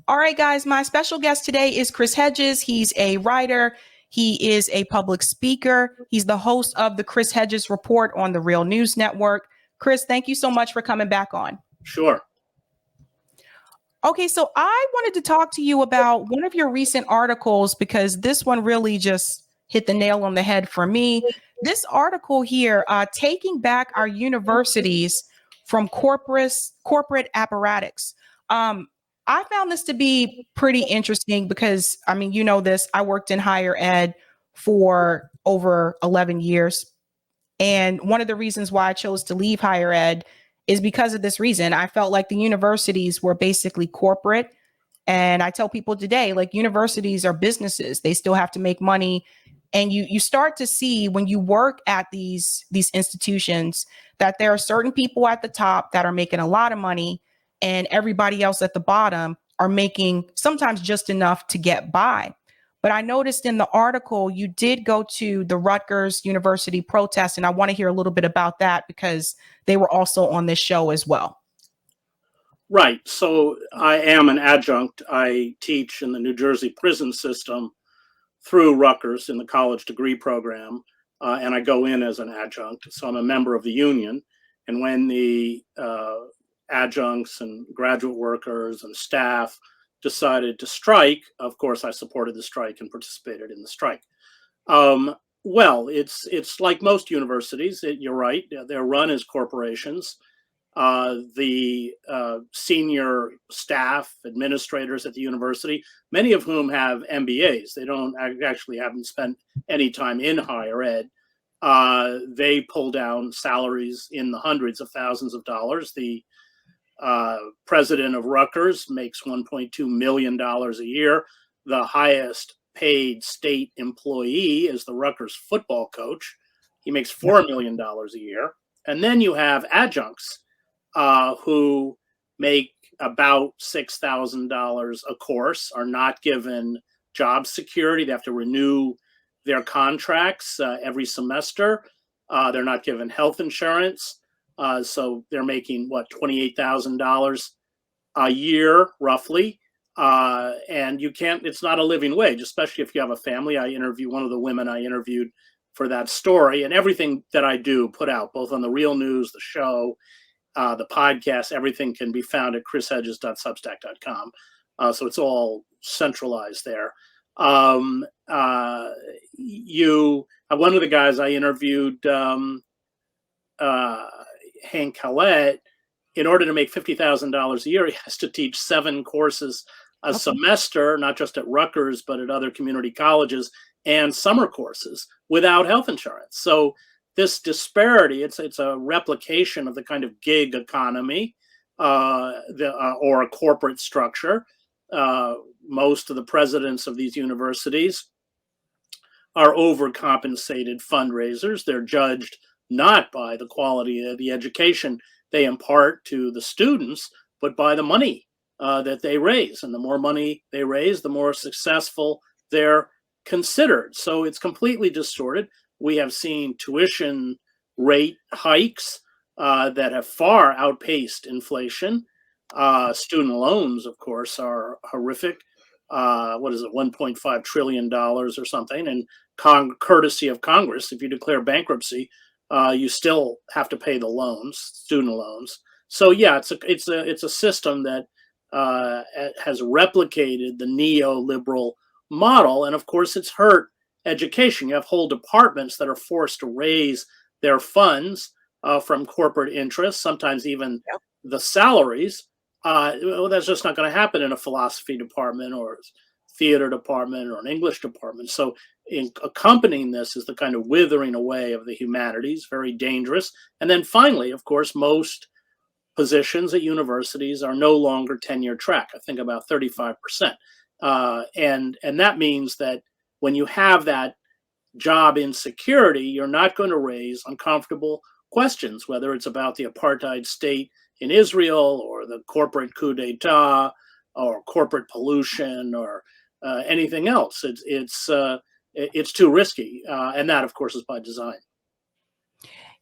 All right, guys, my special guest today is Chris Hedges. He's a writer. He is a public speaker. He's the host of the Chris Hedges Report on the Real News Network. Chris, thank you so much for coming back on. Sure. Okay, so I wanted to talk to you about one of your recent articles because this one really just hit the nail on the head for me. This article here, taking back our universities from corporate apparatus. I found this to be pretty interesting because, I mean, you know this, I worked in higher ed for over 11 years. And one of the reasons why I chose to leave higher ed is because of this reason. I felt like the universities were basically corporate. And I tell people today, like, universities are businesses. They still have to make money. And you start to see when you work at these institutions that there are certain people at the top that are making a lot of money and everybody else at the bottom are making sometimes just enough to get by. But I noticed in the article, you did go to the Rutgers University protest, and I want to hear a little bit about that because they were also on this show as well. Right. So I am an adjunct. I teach in the New Jersey prison system through Rutgers in the college degree program, and I go in as an adjunct. So I'm a member of the union. And when the adjuncts and graduate workers and staff decided to strike, of course, I supported the strike and participated in the strike. Well, it's like most universities. You're right. They're run as corporations. The senior staff, administrators at the university, many of whom have MBAs. They don't actually haven't spent any time in higher ed. They pull down salaries in the hundreds of thousands of dollars. The president of Rutgers makes $1.2 million a year. The highest paid state employee is the Rutgers football coach. He makes $4 million a year. And then you have adjuncts who make about $6,000 a course, are not given job security. They have to renew their contracts every semester. They're not given health insurance. So they're making, $28,000 a year, roughly. And it's not a living wage, especially if you have a family. One of the women I interviewed for that story, and everything that I do put out, both on the Real News, the show, the podcast, everything can be found at chrishedges.substack.com. So it's all centralized there. One of the guys I interviewed, Hank Collette, in order to make $50,000 a year, he has to teach 7 courses a semester, not just at Rutgers, but at other community colleges, and summer courses without health insurance. So this disparity, it's a replication of the kind of gig economy or a corporate structure. Most of the presidents of these universities are overcompensated fundraisers. They're judged not by the quality of the education they impart to the students, but by the money that they raise. And the more money they raise, the more successful they're considered. So it's completely distorted. We have seen tuition rate hikes that have far outpaced inflation. Student loans, of course, are horrific. $1.5 trillion or something. And courtesy of Congress, if you declare bankruptcy, you still have to pay the loans, student loans. So yeah, it's a system that has replicated the neoliberal model, and of course, it's hurt education. You have whole departments that are forced to raise their funds from corporate interests, sometimes even the salaries. That's just not going to happen in a philosophy department or theater department or an English department. So in accompanying this is the kind of withering away of the humanities, very dangerous. And then finally, of course, most positions at universities are no longer tenure track. I think about 35%. And that means that when you have that job insecurity, you're not going to raise uncomfortable questions, whether it's about the apartheid state in Israel or the corporate coup d'etat or corporate pollution or anything else. It's too risky. And that, of course, is by design.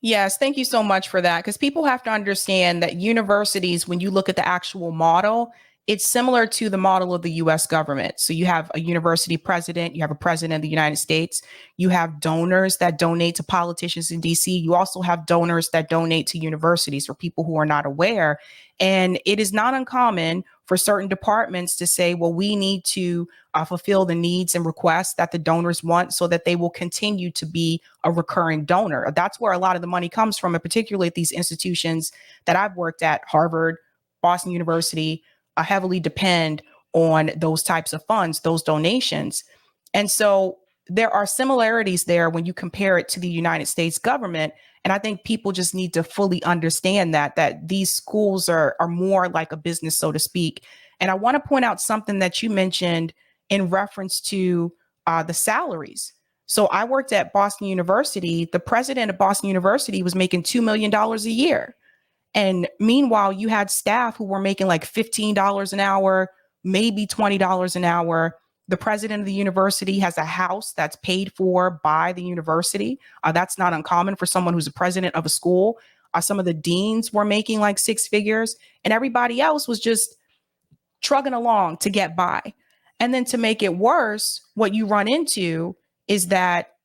Yes, thank you so much for that. Because people have to understand that universities, when you look at the actual model, it's similar to the model of the US government. So you have a university president, you have a president of the United States, you have donors that donate to politicians in DC. You also have donors that donate to universities for people who are not aware. And it is not uncommon for certain departments to say, well, we need to fulfill the needs and requests that the donors want so that they will continue to be a recurring donor. That's where a lot of the money comes from, and particularly at these institutions that I've worked at, Harvard, Boston University, heavily depend on those types of funds, those donations. And so there are similarities there when you compare it to the United States government. And I think people just need to fully understand that these schools are more like a business, so to speak. And I want to point out something that you mentioned in reference to the salaries. So I worked at Boston University. The president of Boston University was making $2 million a year. And meanwhile, you had staff who were making like $15 an hour, maybe $20 an hour. The president of the university has a house that's paid for by the university. That's not uncommon for someone who's a president of a school. Some of the deans were making like six figures, and everybody else was just trugging along to get by. And then to make it worse, what you run into is that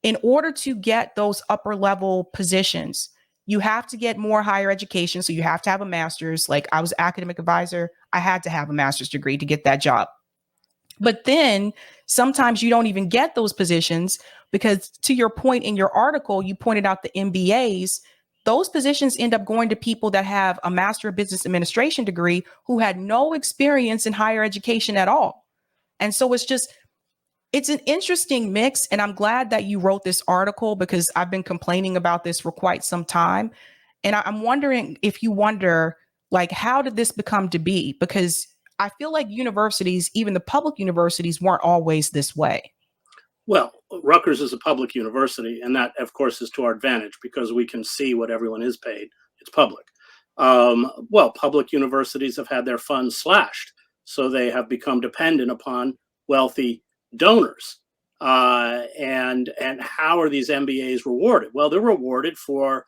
in order to get those upper level positions, you have to get more higher education. So you have to have a master's. Like I was academic advisor, I had to have a master's degree to get that job. But then sometimes you don't even get those positions because, to your point in your article, you pointed out the MBAs. Those positions end up going to people that have a Master of Business Administration degree who had no experience in higher education at all. And so it's an interesting mix. And I'm glad that you wrote this article because I've been complaining about this for quite some time. And I'm wondering if you wonder, like, how did this become to be? Because I feel like universities, even the public universities, weren't always this way. Well, Rutgers is a public university, and that, of course, is to our advantage because we can see what everyone is paid. It's public. Well, public universities have had their funds slashed, so they have become dependent upon wealthy donors. And how are these MBAs rewarded? Well, they're rewarded for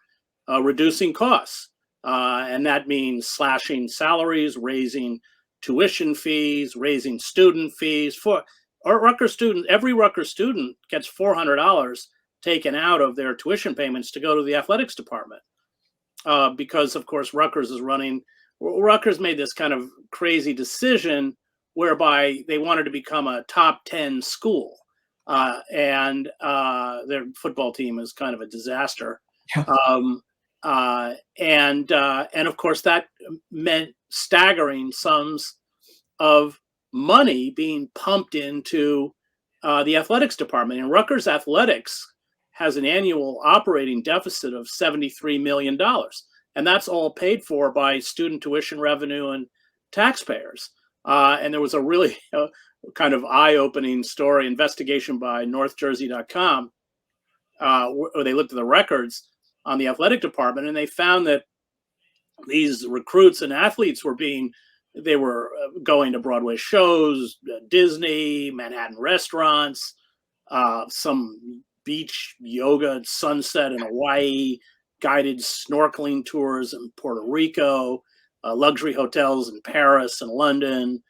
reducing costs, and that means slashing salaries, raising tuition fees, raising student fees. For our Rutgers student, every Rutgers student gets $400 taken out of their tuition payments to go to the athletics department. Because of course Rutgers made this kind of crazy decision whereby they wanted to become a top 10 school. And their football team is kind of a disaster. And of course that meant staggering sums of money being pumped into the athletics department. And Rutgers athletics has an annual operating deficit of $73 million. And that's all paid for by student tuition revenue and taxpayers. And there was a really kind of eye-opening story, investigation by NorthJersey.com, where they looked at the records on the athletic department, and they found that these recruits and athletes were going to Broadway shows, Disney, Manhattan restaurants, some beach yoga at sunset in Hawaii, guided snorkeling tours in Puerto Rico, luxury hotels in Paris and London,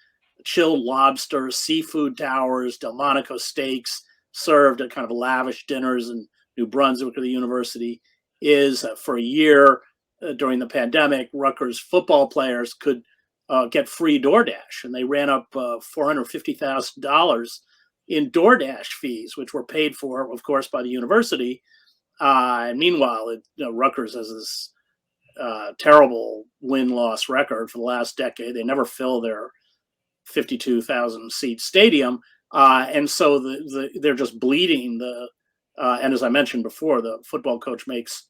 chilled lobster, seafood towers, Delmonico steaks served at kind of lavish dinners in New Brunswick or the university. Is for a year during the pandemic, Rutgers football players could get free DoorDash, and they ran up $450,000 in DoorDash fees, which were paid for, of course, by the university. And meanwhile, Rutgers has this terrible win-loss record for the last decade. They never fill their 52,000 seat stadium, and so they're just bleeding. And as I mentioned before, the football coach makes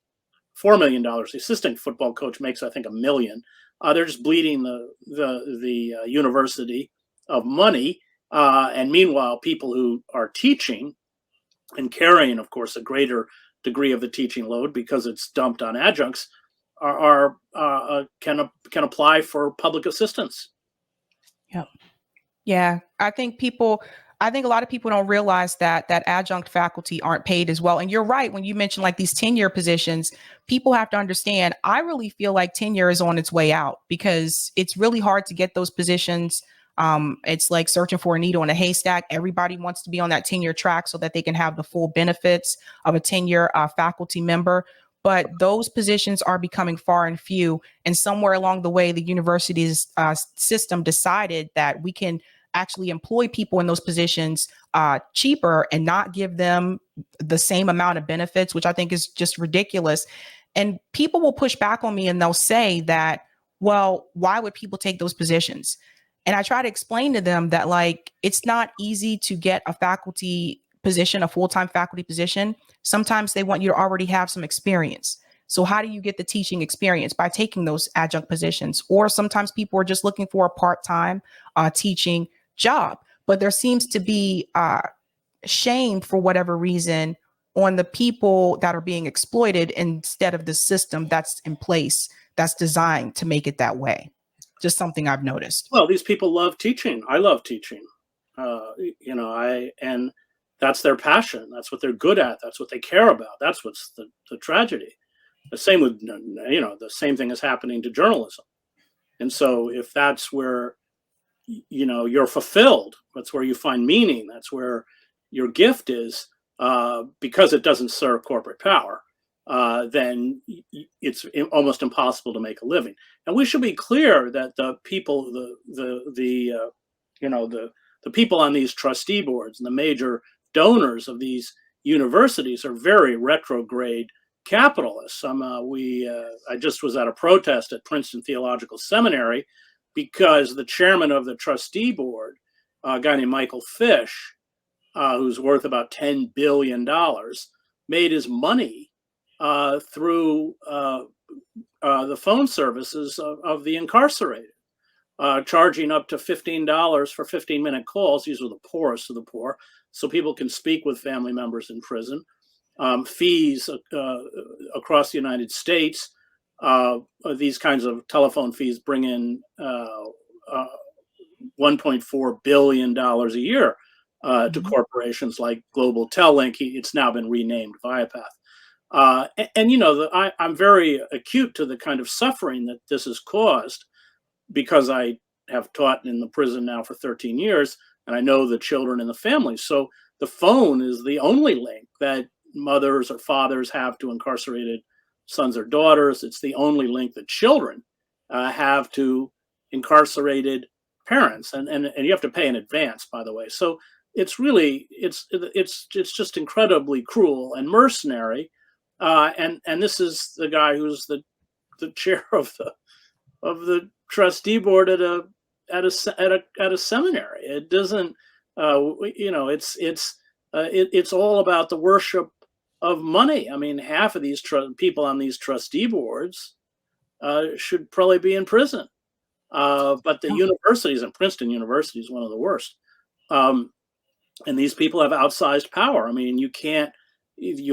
$4 million. The assistant football coach makes, I think, $1 million. They're just bleeding the university of money. And meanwhile, people who are teaching and carrying, of course, a greater degree of the teaching load because it's dumped on adjuncts can apply for public assistance. Yeah. Yeah. I think people, I think a lot of people don't realize that adjunct faculty aren't paid as well. And you're right when you mention like these tenure positions, people have to understand. I really feel like tenure is on its way out because it's really hard to get those positions. It's like searching for a needle in a haystack. Everybody wants to be on that tenure track so that they can have the full benefits of a tenure faculty member. But those positions are becoming far and few. And somewhere along the way, the university's system decided that we can actually employ people in those positions cheaper and not give them the same amount of benefits, which I think is just ridiculous. And people will push back on me and they'll say that, well, why would people take those positions? And I try to explain to them that, like, it's not easy to get a faculty position, a full-time faculty position. Sometimes they want you to already have some experience. So how do you get the teaching experience? By taking those adjunct positions. Or sometimes people are just looking for a part-time teaching job. But there seems to be shame for whatever reason on the people that are being exploited instead of the system that's in place that's designed to make it that way. Just something I've noticed. Well, these people love teaching. I love teaching. And that's their passion. That's what they're good at. That's what they care about. That's what's the tragedy. The same with, the same thing is happening to journalism. And so if that's where, you're fulfilled, that's where you find meaning, that's where your gift is, because it doesn't serve corporate power, then it's almost impossible to make a living. And we should be clear that the people, the people on these trustee boards and the major donors of these universities are very retrograde capitalists. I just was at a protest at Princeton Theological Seminary because the chairman of the trustee board, a guy named Michael Fish, who's worth about $10 billion, made his money through the phone services of the incarcerated, charging up to $15 for 15-minute calls. These are the poorest of the poor, so people can speak with family members in prison. Fees across the United States, these kinds of telephone fees bring in $1.4 billion a year to corporations like Global Tellink. It's now been renamed Viapath. I'm very acute to the kind of suffering that this has caused because I have taught in the prison now for 13 years, and I know the children and the families. So the phone is the only link that mothers or fathers have to incarcerated sons or daughters. It's the only link that children have to incarcerated parents, and you have to pay in advance, by the way. So it's really it's just incredibly cruel and mercenary. And this is the guy who's the chair of the trustee board at a seminary. It doesn't, it's all about the worship of money. I mean, half of these people on these trustee boards should probably be in prison. But the universities, and Princeton University is one of the worst. And these people have outsized power. I mean, you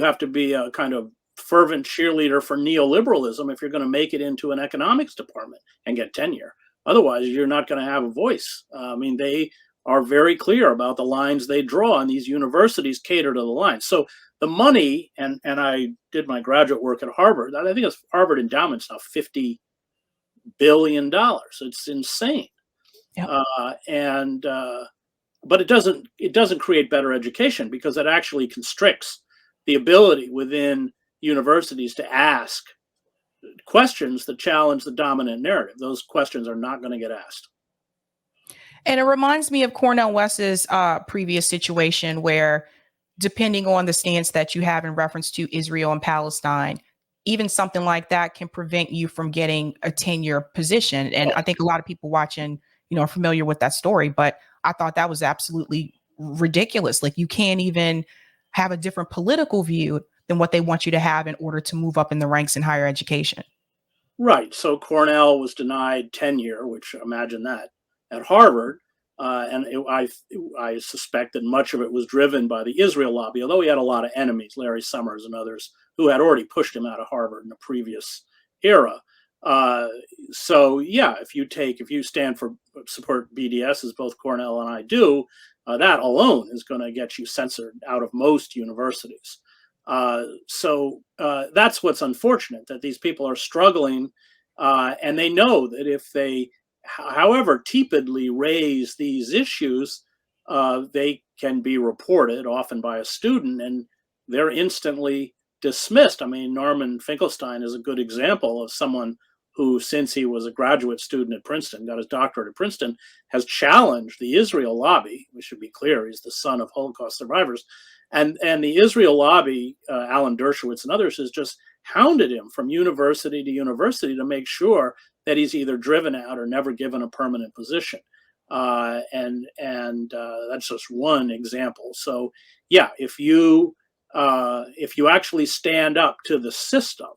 have to be a kind of fervent cheerleader for neoliberalism if you're going to make it into an economics department and get tenure. Otherwise, you're not going to have a voice. I mean, they are very clear about the lines they draw, and these universities cater to the lines. So the money, and I did my graduate work at Harvard. I think it's Harvard endowment's now $50 billion. It's insane. Yep. But it doesn't create better education because it actually constricts the ability within universities to ask questions that challenge the dominant narrative. Those questions are not going to get asked. And it reminds me of Cornel West's previous situation where, depending on the stance that you have in reference to Israel and Palestine, even something like that can prevent you from getting a tenure position. And I think a lot of people watching, are familiar with that story, but I thought that was absolutely ridiculous. Like, you can't even have a different political view than what they want you to have in order to move up in the ranks in higher education. Right. So Cornell was denied tenure, which, imagine that, at Harvard. I suspect that much of it was driven by the Israel lobby, although he had a lot of enemies, Larry Summers and others, who had already pushed him out of Harvard in a previous era. So yeah, if you stand for support BDS, as both Cornell and I do, that alone is going to get you censored out of most universities. So that's what's unfortunate, that these people are struggling, and they know that if they, however tepidly, raise these issues, they can be reported, often by a student, and they're instantly dismissed. I mean, Norman Finkelstein is a good example of someone who, since he was a graduate student at Princeton, got his doctorate at Princeton, has challenged the Israel lobby. We should be clear, he's the son of Holocaust survivors. And the Israel lobby, Alan Dershowitz and others, has just hounded him from university to university to make sure that he's either driven out or never given a permanent position. And that's just one example. So yeah, if you actually stand up to the system,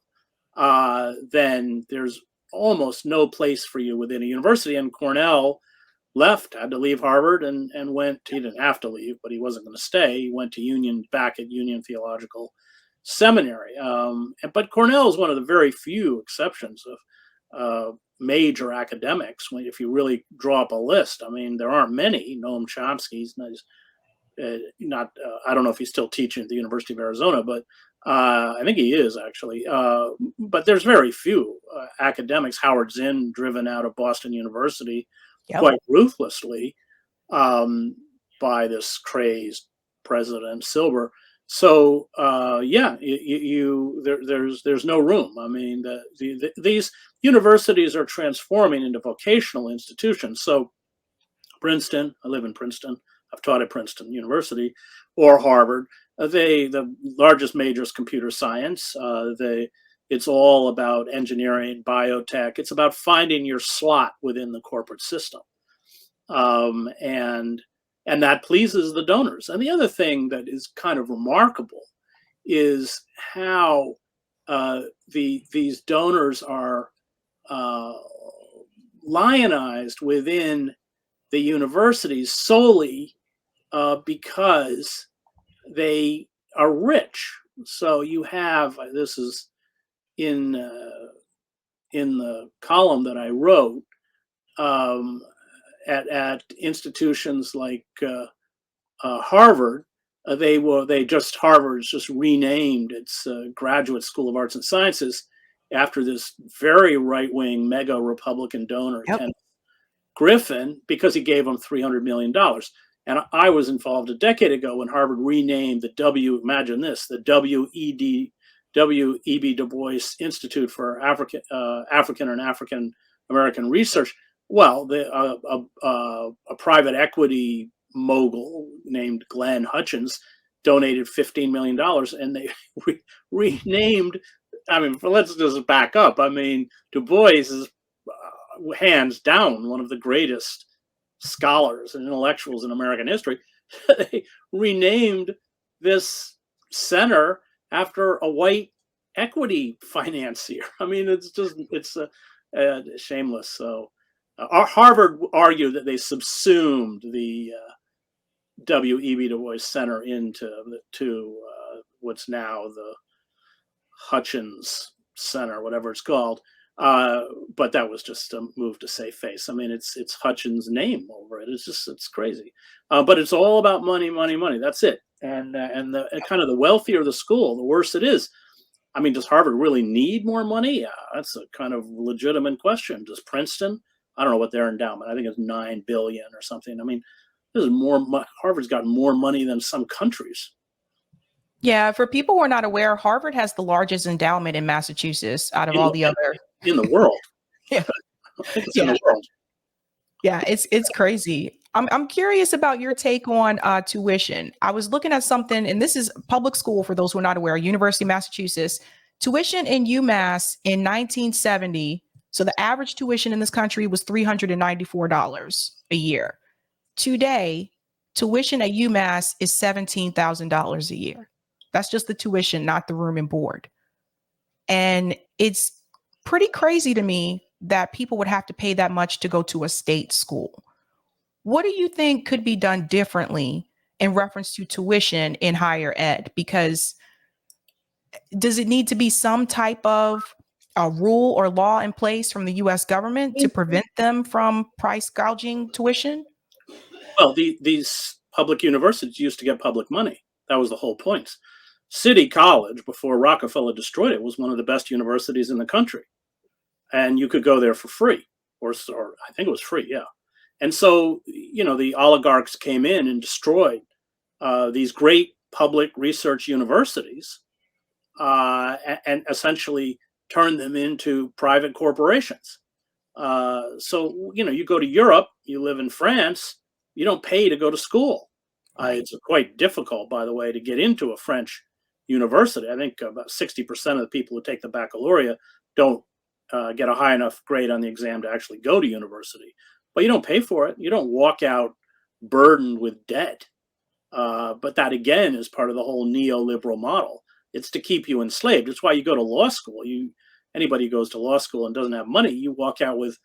then there's almost no place for you within a university. And Cornell had to leave Harvard, and went. He didn't have to leave, but he wasn't going to stay. He went to back at Union Theological Seminary. But Cornell is one of the very few exceptions of major academics. If you really draw up a list, I mean, there aren't many. Noam Chomsky's not. I don't know if he's still teaching at the University of Arizona, but I think he is, actually. But there's very few academics. Howard Zinn, driven out of Boston University, yep, quite ruthlessly, by this crazed President Silber. So yeah, there's no room. I mean, these universities are transforming into vocational institutions. So Princeton, I live in Princeton, I've taught at Princeton University, or Harvard. The largest major is computer science. It's all about engineering, biotech. It's about finding your slot within the corporate system, and that pleases the donors. And the other thing that is kind of remarkable is how these donors are lionized within the universities solely because they are rich. So you have, this is in the column that I wrote, at institutions like Harvard. Harvard's just renamed its Graduate School of Arts and Sciences after this very right-wing mega Republican donor, yep, Ken Griffin, because he gave them $300 million. And I was involved a decade ago when Harvard renamed the imagine this, the W.E.B. Du Bois Institute for African and African American Research. Well, a private equity mogul named Glenn Hutchins donated $15 million, and they renamed. I mean, let's just back up. I mean, Du Bois is hands down one of the greatest scholars and intellectuals in American history. They renamed this center after a white equity financier. I mean, it's shameless. So Harvard argued that they subsumed the W.E.B. Du Bois Center into what's now the Hutchins Center, whatever it's called. But that was just a move to save face. I mean, it's Hutchins' name over it. It's crazy. But it's all about money, money, money. That's it. And kind of the wealthier the school, the worse it is. I mean, does Harvard really need more money? Yeah, that's a kind of legitimate question. Does Princeton? I don't know what their endowment. I think it's $9 billion or something. I mean, this is more. Harvard's got more money than some countries. Yeah, for people who are not aware, Harvard has the largest endowment in Massachusetts out of all the other in the world. Yeah, it's in the world. Yeah, it's crazy. I'm curious about your take on tuition. I was looking at something, and this is public school for those who are not aware, University of Massachusetts. Tuition in UMass in 1970, so the average tuition in this country was $394 a year. Today, tuition at UMass is $17,000 a year. That's just the tuition, not the room and board. And it's pretty crazy to me that people would have to pay that much to go to a state school. What do you think could be done differently in reference to tuition in higher ed? Because does it need to be some type of a rule or law in place from the US government to prevent them from price gouging tuition? Well, these public universities used to get public money. That was the whole point. City College, before Rockefeller destroyed it, was one of the best universities in the country, and you could go there for free, or I think it was free, yeah. And so, the oligarchs came in and destroyed these great public research universities, and essentially turned them into private corporations. So, you go to Europe, you live in France, you don't pay to go to school. Right. It's quite difficult, by the way, to get into a French university. I think about 60% of the people who take the baccalaureate don't get a high enough grade on the exam to actually go to university. But you don't pay for it. You don't walk out burdened with debt. But that, again, is part of the whole neoliberal model. It's to keep you enslaved. It's why you go to law school. Anybody who goes to law school and doesn't have money, you walk out with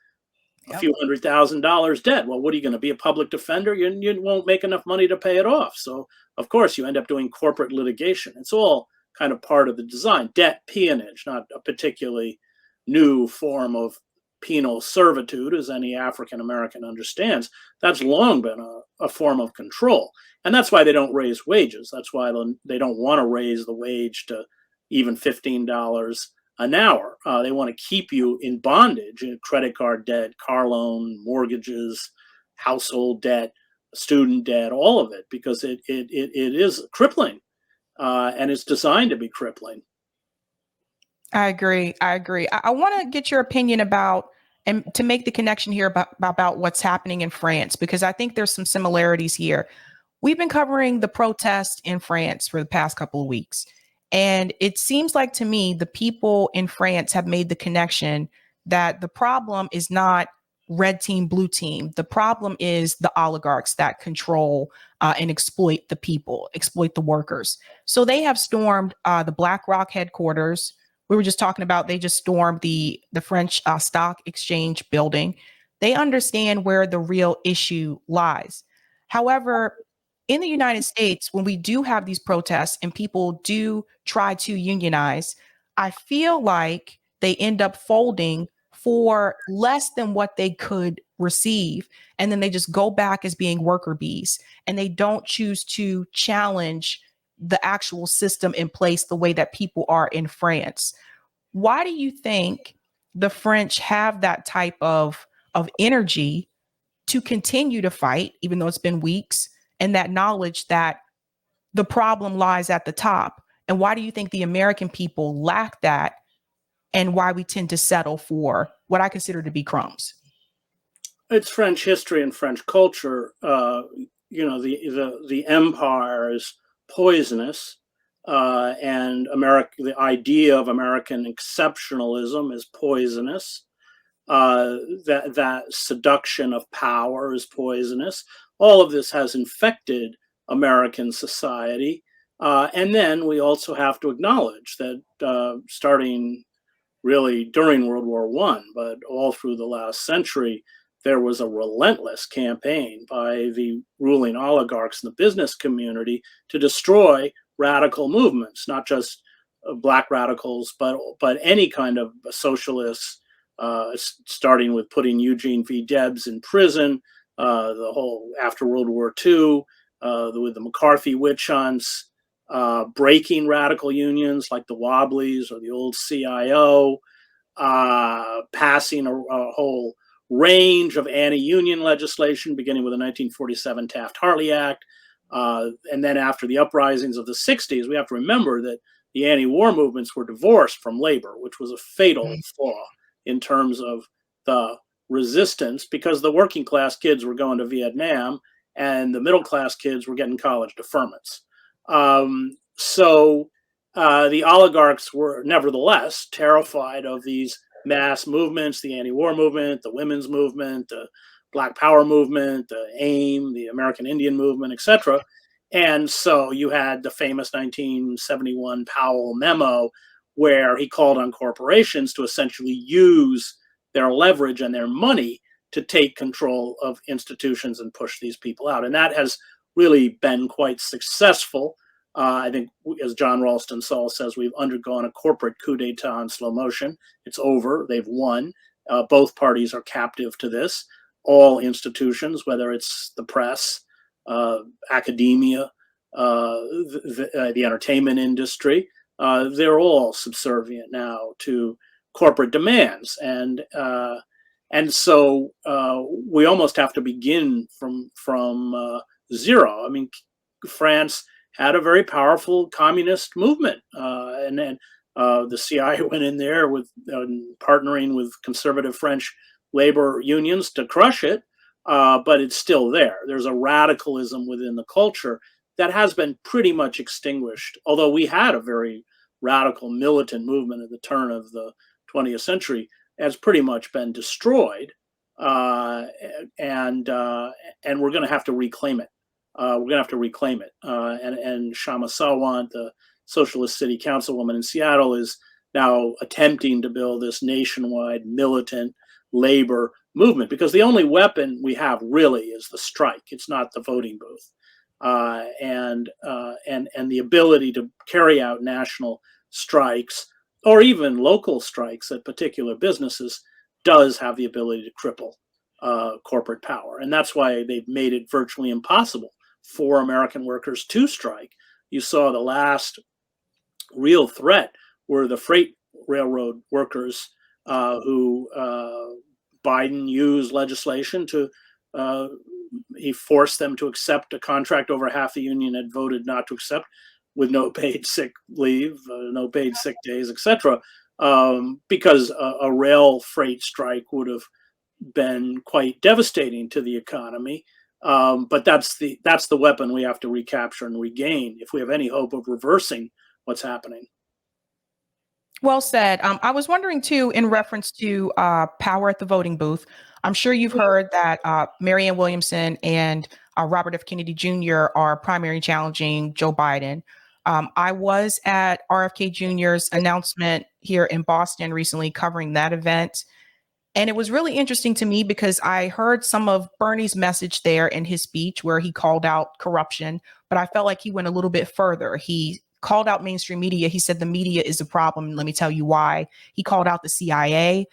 a Yep. few $100,000 debt. Well, what are you going to be, a public defender? You won't make enough money to pay it off. So, of course, you end up doing corporate litigation. It's all kind of part of the design. Debt peonage, not a particularly new form of penal servitude, as any African American understands. That's long been a form of control. And that's why they don't raise wages. That's why they don't want to raise the wage to even $15 an hour. They want to keep you in bondage, credit card debt, car loan, mortgages, household debt, student debt, all of it, because it is crippling, and it's designed to be crippling. I agree. I want to get your opinion about, and to make the connection here about what's happening in France, because I think there's some similarities here. We've been covering the protest in France for the past couple of weeks. And it seems like to me, the people in France have made the connection that the problem is not red team, blue team. The problem is the oligarchs that control and exploit the people, exploit the workers. So they have stormed the BlackRock headquarters. We were just talking about, they just stormed the French stock exchange building. They understand where the real issue lies. However, in the United States, when we do have these protests and people do try to unionize, I feel like they end up folding for less than what they could receive. And then they just go back as being worker bees, and they don't choose to challenge the actual system in place the way that people are in France. Why do you think the French have that type of energy to continue to fight, even though it's been weeks, and that knowledge that the problem lies at the top? And why do you think the American people lack that, and why we tend to settle for what I consider to be crumbs? It's French history and French culture. The empire is poisonous, and the idea of American exceptionalism is poisonous. That seduction of power is poisonous. All of this has infected American society. And then we also have to acknowledge that starting really during World War I, but all through the last century, there was a relentless campaign by the ruling oligarchs in the business community to destroy radical movements, not just black radicals, but any kind of socialists, starting with putting Eugene V. Debs in prison, the whole after World War II, with the McCarthy witch hunts, breaking radical unions like the Wobblies or the old CIO, passing a whole range of anti-union legislation, beginning with the 1947 Taft-Hartley Act. And then after the uprisings of the 60s, we have to remember that the anti-war movements were divorced from labor, which was a fatal flaw in terms of the resistance, because the working class kids were going to Vietnam and the middle class kids were getting college deferments. So the oligarchs were nevertheless terrified of these mass movements, the anti-war movement, the women's movement, the Black Power movement, the AIM, the American Indian movement, etc. And so you had the famous 1971 Powell memo, where he called on corporations to essentially use their leverage and their money to take control of institutions and push these people out. And that has really been quite successful. I think, as John Ralston Saul says, we've undergone a corporate coup d'etat in slow motion. It's over. They've won. Both parties are captive to this. All institutions, whether it's the press, academia, the entertainment industry, they're all subservient now to corporate demands, and so we almost have to begin from zero. I mean, France had a very powerful communist movement, and then the CIA went in there with partnering with conservative French labor unions to crush it, but it's still there. There's a radicalism within the culture that has been pretty much extinguished, although we had a very radical militant movement at the turn of the 20th century, has pretty much been destroyed, and we're going to have to reclaim it. We're going to have to reclaim it. And Shama Sawant, the socialist city councilwoman in Seattle, is now attempting to build this nationwide militant labor movement, because the only weapon we have really is the strike. It's not the voting booth. And the ability to carry out national strikes or even local strikes at particular businesses does have the ability to cripple corporate power. And that's why they've made it virtually impossible for American workers to strike. You saw the last real threat were the freight railroad workers who Biden used legislation to he forced them to accept a contract over half the union had voted not to accept, with no paid sick leave, no paid sick days, etc. Because a rail freight strike would have been quite devastating to the economy. But that's the weapon we have to recapture and regain if we have any hope of reversing what's happening. Well said. I was wondering too, in reference to power at the voting booth. I'm sure you've heard that Marianne Williamson and Robert F. Kennedy Jr. are primary challenging Joe Biden. I was at RFK Jr.'s announcement here in Boston recently, covering that event. And it was really interesting to me because I heard some of Bernie's message there in his speech where he called out corruption, but I felt like he went a little bit further. He called out mainstream media. He said the media is the problem. Let me tell you why. He called out the CIA.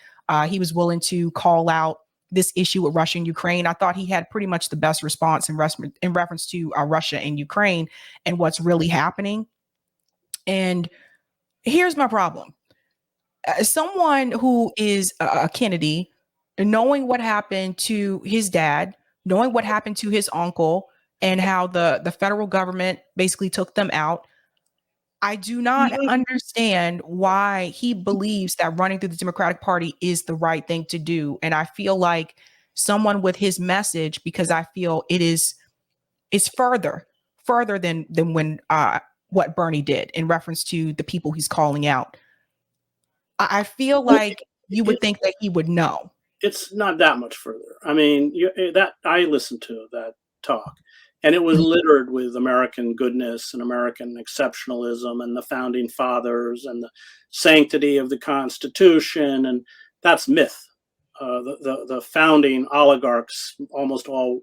He was willing to call out this issue with Russia and Ukraine. I thought he had pretty much the best response in reference to Russia and Ukraine and what's really happening. And here's my problem. As someone who is a Kennedy, knowing what happened to his dad, knowing what happened to his uncle, and how the federal government basically took them out, I do not understand why he believes that running through the Democratic Party is the right thing to do. And I feel like someone with his message, because I feel it's further than when what Bernie did in reference to the people he's calling out. I feel like you would think that he would know. It's not that much further. I mean, that I listened to that talk, and it was littered with American goodness and American exceptionalism and the founding fathers and the sanctity of the Constitution, and that's myth. The founding oligarchs, almost all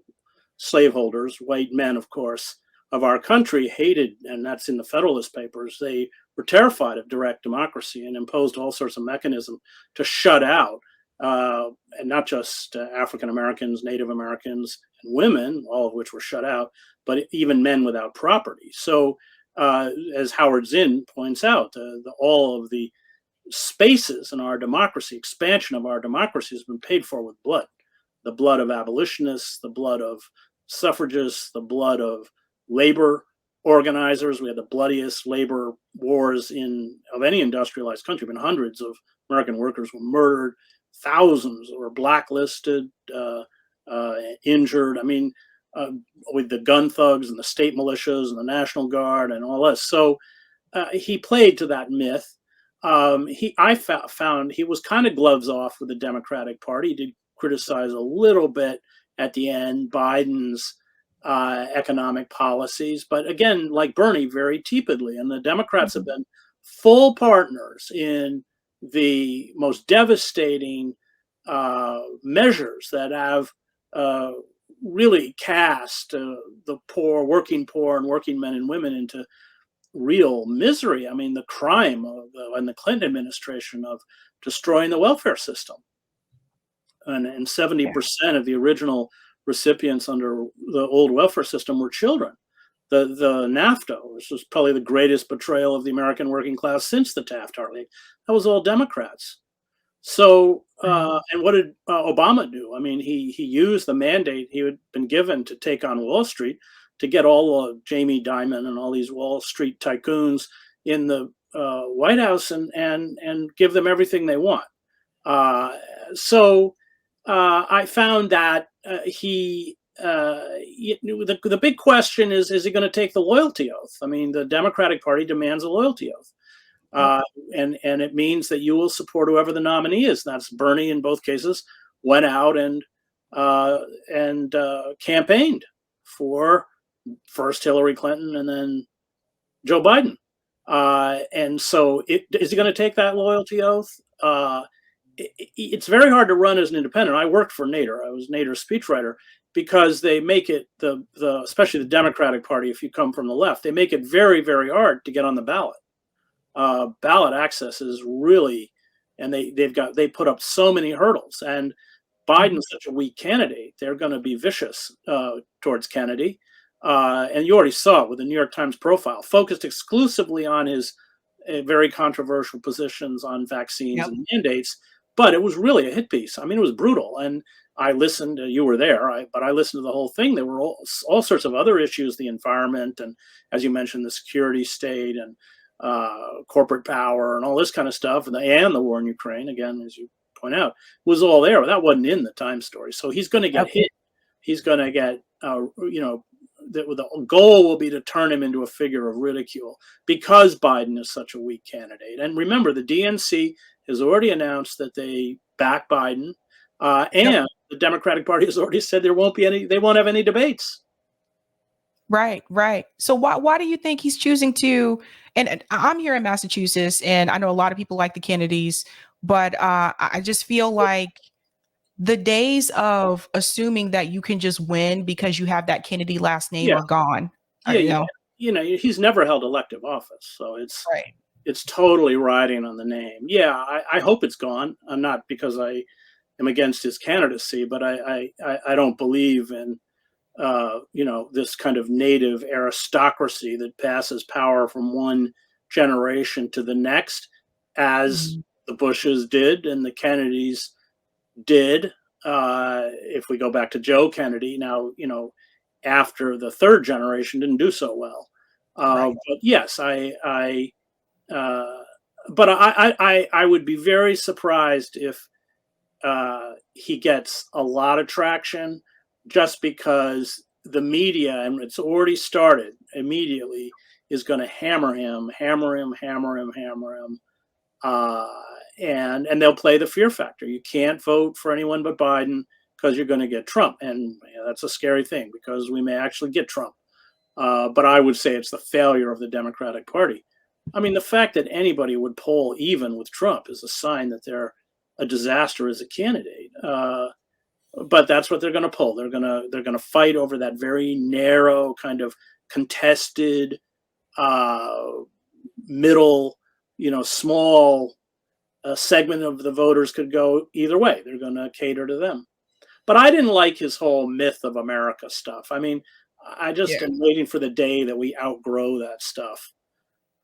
slaveholders, white men, of course, of our country, hated, and that's in the Federalist Papers, they were terrified of direct democracy and imposed all sorts of mechanisms to shut out, and not just African Americans, Native Americans, and women, all of which were shut out, but even men without property. So, as Howard Zinn points out, all of the spaces in our democracy, expansion of our democracy, has been paid for with blood. The blood of abolitionists, the blood of suffragists, the blood of labor organizers. We had the bloodiest labor wars of any industrialized country. Been hundreds of American workers were murdered, thousands were blacklisted, injured. I mean, with the gun thugs and the state militias and the National Guard and all this. So he played to that myth. I found he was kind of gloves off with the Democratic Party. He did criticize a little bit at the end Biden's economic policies, but again, like Bernie, very tepidly. And the Democrats have been full partners in the most devastating measures that have really cast the poor, and working men and women into real misery. I mean, the crime in the Clinton administration of destroying the welfare system. And 70% of the original recipients under the old welfare system were children. The NAFTA, which was probably the greatest betrayal of the American working class since the Taft-Hartley, that was all Democrats. So, and what did Obama do? I mean, he used the mandate he had been given to take on Wall Street to get all of Jamie Dimon and all these Wall Street tycoons in the White House and give them everything they want. So I found that the big question is he going to take the loyalty oath? I mean, the Democratic Party demands a loyalty oath. And it means that you will support whoever the nominee is. That's Bernie in both cases went out and campaigned for first Hillary Clinton and then Joe Biden. And so is he going to take that loyalty oath? It's very hard to run as an independent. I worked for Nader. I was Nader's speechwriter because they make it especially the Democratic Party, if you come from the left, they make it very, very hard to get on the ballot. Ballot access is really, and they put up so many hurdles. And Biden's such a weak candidate; they're going to be vicious towards Kennedy. And you already saw it with the New York Times profile, focused exclusively on his very controversial positions on vaccines and mandates. But it was really a hit piece. I mean, it was brutal. And I listened. You were there, but I listened to the whole thing. There were all sorts of other issues: the environment, and as you mentioned, the security state and corporate power and all this kind of stuff, and the war in Ukraine, again, as you point out, was all there. But that wasn't in the Times story. So he's going to get hit. He's going to get, the goal will be to turn him into a figure of ridicule because Biden is such a weak candidate. And remember, the DNC has already announced that they back Biden, and the Democratic Party has already said they won't have any debates. Right. So why do you think he's choosing to? And I'm here in Massachusetts, and I know a lot of people like the Kennedys, but I just feel like the days of assuming that you can just win because you have that Kennedy last name are gone. He's never held elective office, so it's totally riding on the name. Yeah, I hope it's gone. I'm not because I am against his candidacy, but I don't believe in this kind of native aristocracy that passes power from one generation to the next, as the Bushes did and the Kennedys did. If we go back to Joe Kennedy, now, after the third generation didn't do so well. But yes, I would be very surprised if he gets a lot of traction, just because the media, and it's already started immediately, is going to hammer him, and they'll play the fear factor. You can't vote for anyone but Biden because you're going to get Trump, and that's a scary thing because we may actually get Trump. But I would say it's the failure of the Democratic Party. I mean, the fact that anybody would poll even with Trump is a sign that they're a disaster as a candidate. But that's what they're going to pull. They're going to fight over that very narrow kind of contested middle, small segment of the voters could go either way. They're going to cater to them. But I didn't like his whole myth of America stuff. I mean, I just am waiting for the day that we outgrow that stuff.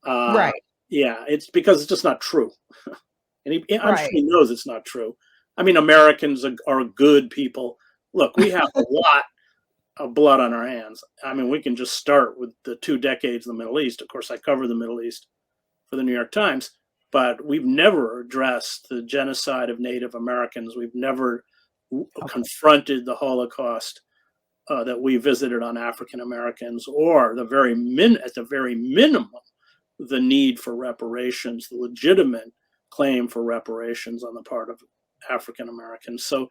Yeah, it's because it's just not true. And I'm sure he knows it's not true. I mean, Americans are good people. Look, we have a lot of blood on our hands. I mean, we can just start with the 2 decades in the Middle East. Of course, I cover the Middle East for the New York Times, but we've never addressed the genocide of Native Americans. We've never confronted the Holocaust that we visited on African Americans, or at the very minimum, the need for reparations, the legitimate claim for reparations on the part of African Americans. So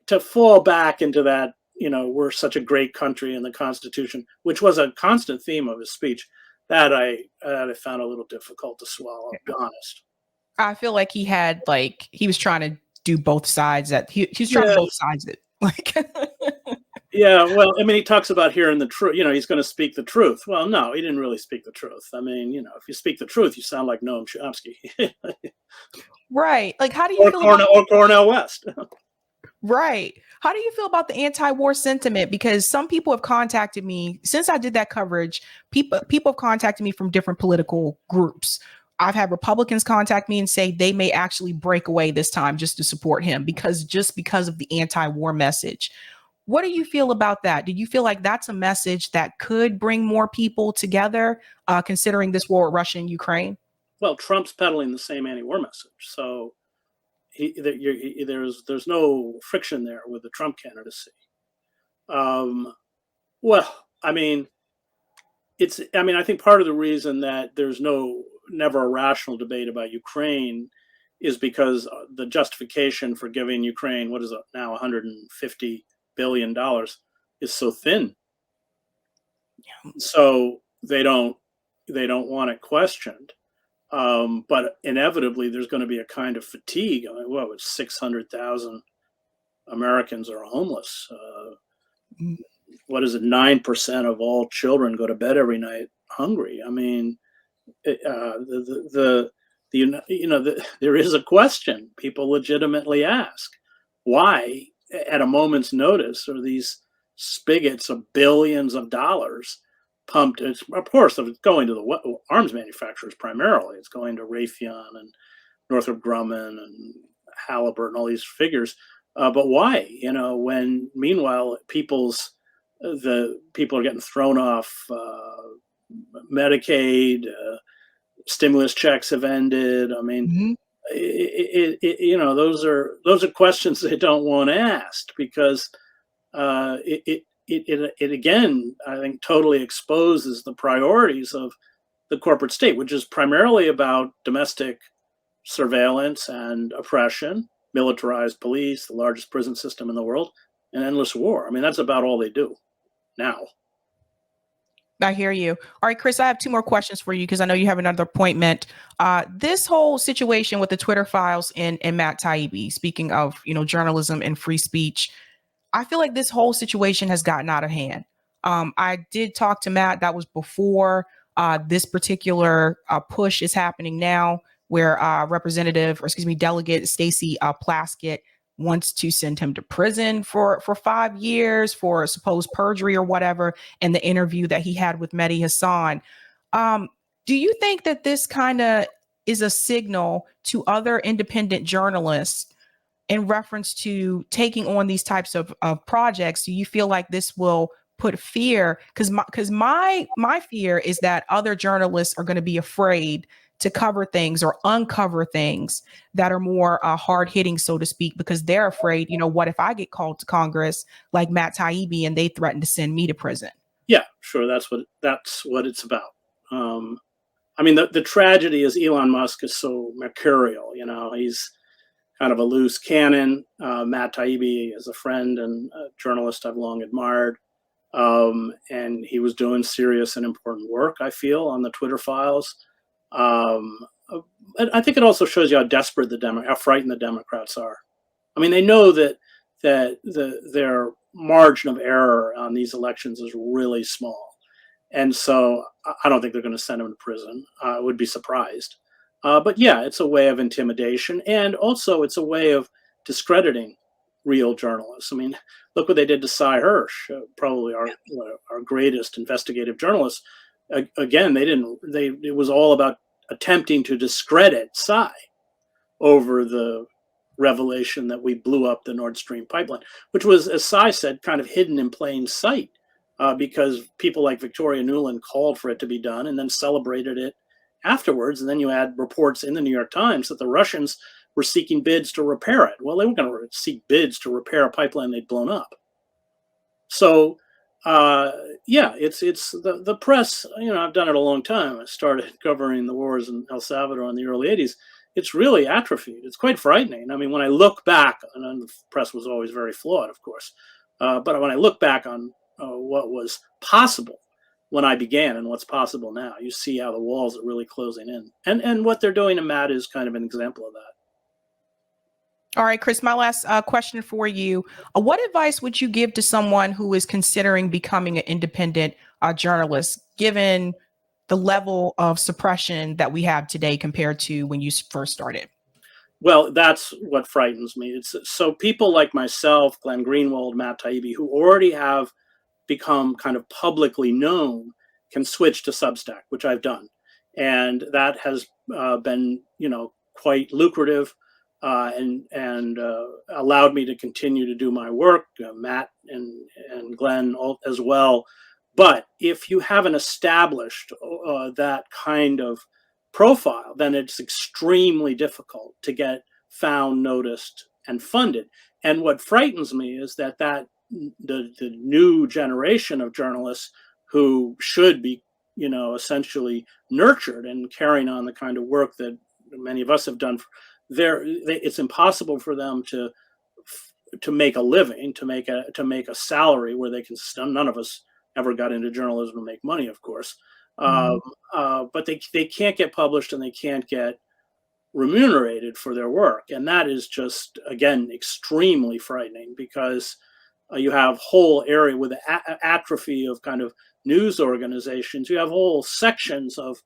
to fall back into that, we're such a great country in the Constitution, which was a constant theme of his speech, that I found a little difficult to swallow, to be honest. I feel like he was trying to do both sides. He was trying to both sides of it. Yeah, well, I mean, he talks about hearing the truth. He's going to speak the truth. Well, no, he didn't really speak the truth. I mean, if you speak the truth, you sound like Noam Chomsky Right. Like, how do you feel about or Cornel West. right? How do you feel about the anti-war sentiment? Because some people have contacted me since I did that coverage. People have contacted me from different political groups. I've had Republicans contact me and say they may actually break away this time just to support him because of the anti-war message. What do you feel about that? Do you feel like that's a message that could bring more people together, considering this war with Russia and Ukraine? Well, Trump's peddling the same anti-war message, so there's no friction there with the Trump candidacy. Well, I mean, I think part of the reason that there's never a rational debate about Ukraine is because the justification for giving Ukraine, what is it now, $150 billion, is so thin. So they don't want it questioned. But inevitably, there's going to be a kind of fatigue. I mean, it's 600,000 Americans are homeless. What is it? 9% of all children go to bed every night hungry. I mean, there is a question people legitimately ask: why, at a moment's notice, are these spigots of billions of dollars pumped? It's, of course, it's going to the arms manufacturers primarily. It's going to Raytheon and Northrop Grumman and Halliburton, all these figures. But why? When meanwhile the people are getting thrown off Medicaid, stimulus checks have ended. I mean, those are questions they don't want asked because it again, I think, totally exposes the priorities of the corporate state, which is primarily about domestic surveillance and oppression, militarized police, the largest prison system in the world, and endless war. I mean, that's about all they do now. I hear you. All right, Chris, I have two more questions for you because I know you have another appointment. This whole situation with the Twitter files and Matt Taibbi, speaking of, journalism and free speech, I feel like this whole situation has gotten out of hand. I did talk to Matt. That was before this particular push is happening now, where Delegate Stacey Plaskett wants to send him to prison for 5 years for supposed perjury or whatever, and the interview that he had with Mehdi Hassan. Do you think that this kind of is a signal to other independent journalists in reference to taking on these types of projects? Do you feel like this will put fear? Because my fear is that other journalists are going to be afraid to cover things or uncover things that are more hard hitting, so to speak, because they're afraid, what if I get called to Congress like Matt Taibbi and they threaten to send me to prison? Yeah, sure. That's what it's about. I mean, the tragedy is Elon Musk is so mercurial. He's kind of a loose cannon. Matt Taibbi is a friend and a journalist I've long admired. And he was doing serious and important work, I feel, on the Twitter files. I think it also shows you how desperate how frightened the Democrats are. I mean, they know that their margin of error on these elections is really small. And so I don't think they're going to send him to prison. I would be surprised. But yeah, it's a way of intimidation. And also it's a way of discrediting real journalists. I mean, look what they did to Cy Hirsch, probably our greatest investigative journalist. Again, it was all about attempting to discredit Cy over the revelation that we blew up the Nord Stream pipeline, which was, as Cy said, kind of hidden in plain sight because people like Victoria Nuland called for it to be done and then celebrated it afterwards. And then you had reports in the New York Times that the Russians were seeking bids to repair it. Well, they were going to seek bids to repair a pipeline they'd blown up. So, it's the press. I've done it a long time. I started covering the wars in El Salvador in the early 80s. It's really atrophied. It's quite frightening. I mean, when I look back, and the press was always very flawed, of course, but when I look back on what was possible when I began and what's possible now, you see how the walls are really closing in. And what they're doing to Matt is kind of an example of that. All right, Chris, my last question for you. What advice would you give to someone who is considering becoming an independent journalist, given the level of suppression that we have today compared to when you first started? Well, that's what frightens me. It's so people like myself, Glenn Greenwald, Matt Taibbi, who already have become kind of publicly known, can switch to Substack, which I've done, and that has been, quite lucrative, and allowed me to continue to do my work. Matt and Glenn as well. But if you haven't established that kind of profile, then it's extremely difficult to get found, noticed, and funded. And what frightens me is that the new generation of journalists who should be, essentially nurtured and carrying on the kind of work that many of us have done, it's impossible for them to make a living, to make a salary where they can. None of us ever got into journalism to make money, of course, Mhm. but they can't get published and they can't get remunerated for their work, and that is just, again, extremely frightening, because you have whole area with the atrophy of kind of news organizations. You have whole sections of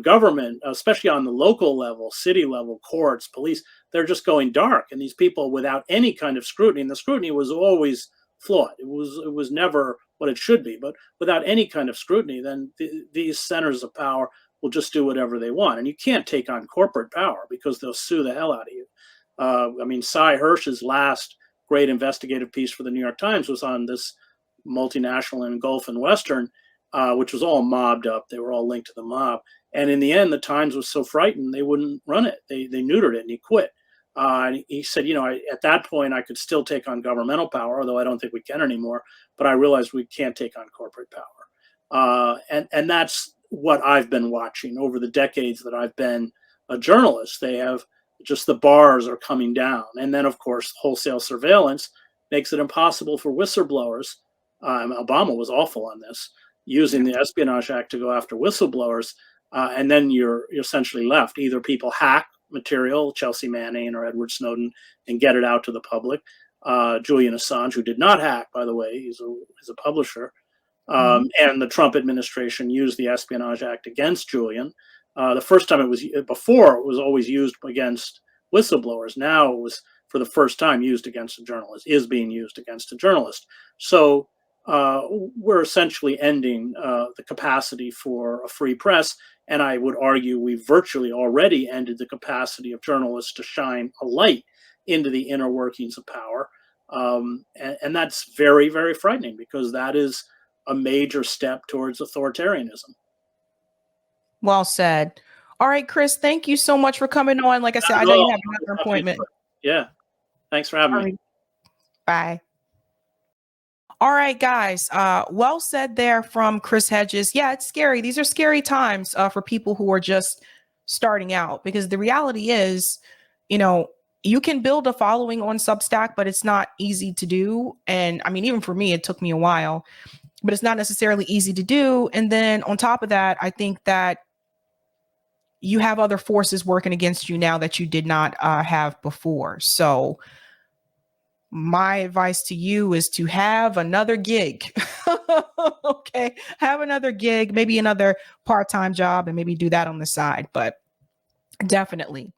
government, especially on the local level, city level, courts, police. They're just going dark, and these people, without any kind of scrutiny, and the scrutiny was always flawed. It was never what it should be, but without any kind of scrutiny, then these centers of power will just do whatever they want, and you can't take on corporate power because they'll sue the hell out of you. I mean, Cy Hirsch's last great investigative piece for the New York Times was on this multinational in Gulf and Western, which was all mobbed up. They were all linked to the mob. And in the end, the Times was so frightened they wouldn't run it. They neutered it, and he quit. And he said, at that point, I could still take on governmental power, although I don't think we can anymore. But I realized we can't take on corporate power. And that's what I've been watching over the decades that I've been a journalist. They have just, the bars are coming down. And then, of course, wholesale surveillance makes it impossible for whistleblowers. Obama was awful on this, using the Espionage Act to go after whistleblowers. And then you're essentially left. Either people hack material, Chelsea Manning or Edward Snowden, and get it out to the public. Julian Assange, who did not hack, by the way, he's a publisher. And the Trump administration used the Espionage Act against Julian. The first time before it was always used against whistleblowers. Now it was, for the first time, used against a journalist, is being used against a journalist. So we're essentially ending the capacity for a free press. And I would argue we've virtually already ended the capacity of journalists to shine a light into the inner workings of power. And that's very, very frightening, because that is a major step towards authoritarianism. Well said. All right, Chris, thank you so much for coming on. Like I said, I know you have another appointment. Yeah. Thanks for having me. Bye. All right, guys. Well said there from Chris Hedges. Yeah, it's scary. These are scary times for people who are just starting out, because the reality is, you can build a following on Substack, but it's not easy to do. And I mean, even for me, it took me a while, but it's not necessarily easy to do. And then on top of that, I think that you have other forces working against you now that you did not have before. So my advice to you is to have another gig. Okay. Have another gig, maybe another part-time job, and maybe do that on the side. But definitely